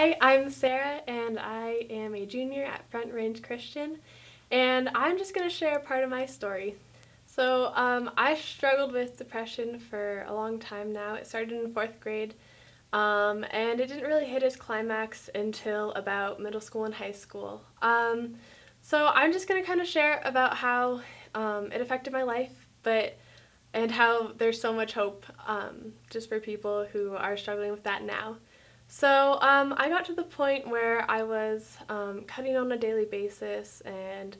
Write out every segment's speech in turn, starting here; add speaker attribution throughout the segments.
Speaker 1: Hi, I'm Sarah, and I am a junior at Front Range Christian, and I'm just going to share a part of my story. I struggled with depression for a long time now. It started in fourth grade, and it didn't really hit its climax until about middle school and high school. I'm just going to kind of share about how it affected my life, and how there's so much hope just for people who are struggling with that now. I got to the point where I was cutting on a daily basis, and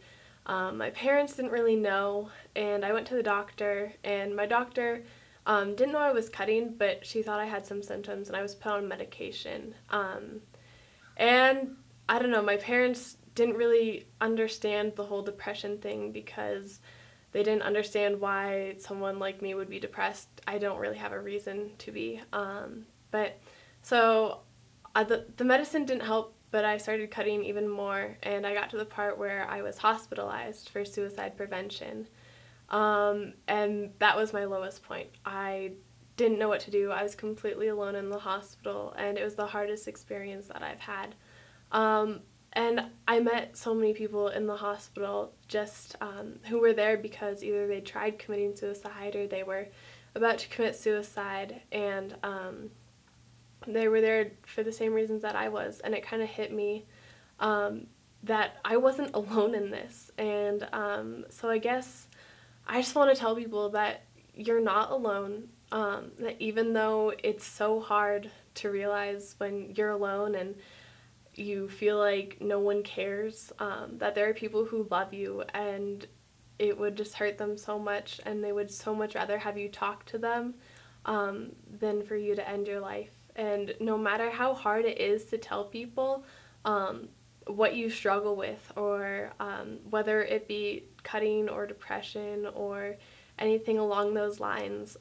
Speaker 1: my parents didn't really know, and I went to the doctor, and my doctor didn't know I was cutting, but she thought I had some symptoms, and I was put on medication. And I don't know, my parents didn't really understand the whole depression thing because they didn't understand why someone like me would be depressed. I don't really have a reason to be. But so the medicine didn't help, but I started cutting even more, and I got to the part where I was hospitalized for suicide prevention. And that was my lowest point. I didn't know what to do. I was completely alone in the hospital, and it was the hardest experience that I've had. Um, and I met so many people in the hospital just who were there because either they tried committing suicide or they were about to commit suicide, and they were there for the same reasons that I was. And it kind of hit me that I wasn't alone in this. And so I guess I just want to tell people that you're not alone, that even though it's so hard to realize when you're alone and you feel like no one cares, that there are people who love you, and it would just hurt them so much, and they would so much rather have you talk to them than for you to end your life. And no matter how hard it is to tell people what you struggle with, or whether it be cutting or depression or anything along those lines,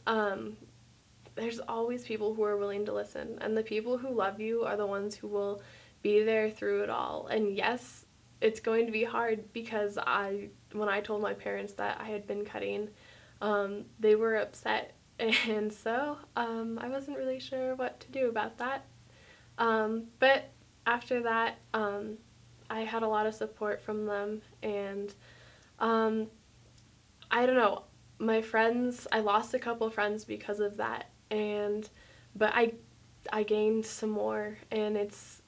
Speaker 1: there's always people who are willing to listen, and the people who love you are the ones who will be there through it all. And yes, it's going to be hard because when I told my parents that I had been cutting, they were upset, and I wasn't really sure what to do about that. But after that, I had a lot of support from them, and um, I don't know, my friends, I lost a couple friends because of that, and but I gained some more, and it's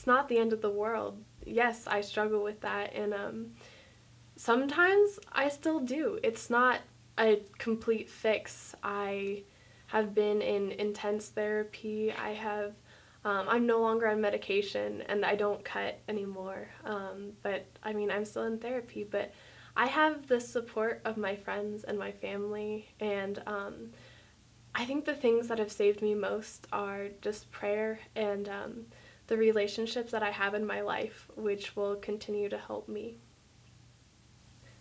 Speaker 1: not the end of the world. Yes, I struggle with that, and sometimes I still do. It's not a complete fix. I have been in intense therapy. I'm no longer on medication, and I don't cut anymore. But I mean, I'm still in therapy, but I have the support of my friends and my family, and I think the things that have saved me most are just prayer and the relationships that I have in my life, which will continue to help me.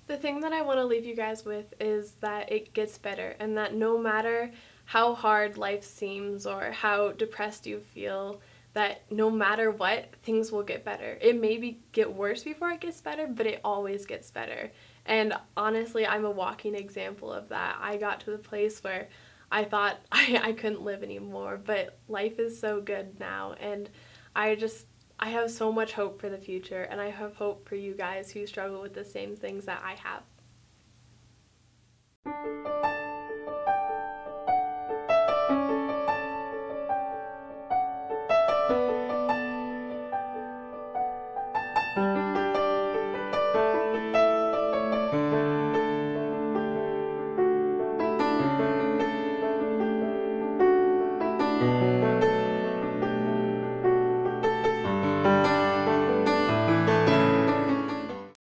Speaker 1: The thing that I want to leave you guys with is that it gets better, and that no matter how hard life seems or how depressed you feel, that no matter what, things will get better. It maybe get worse before it gets better, but it always gets better. And honestly, I'm a walking example of that. I got to the place where I thought I couldn't live anymore, but life is so good now, and I just I have so much hope for the future, and I have hope for you guys who struggle with the same things that I have.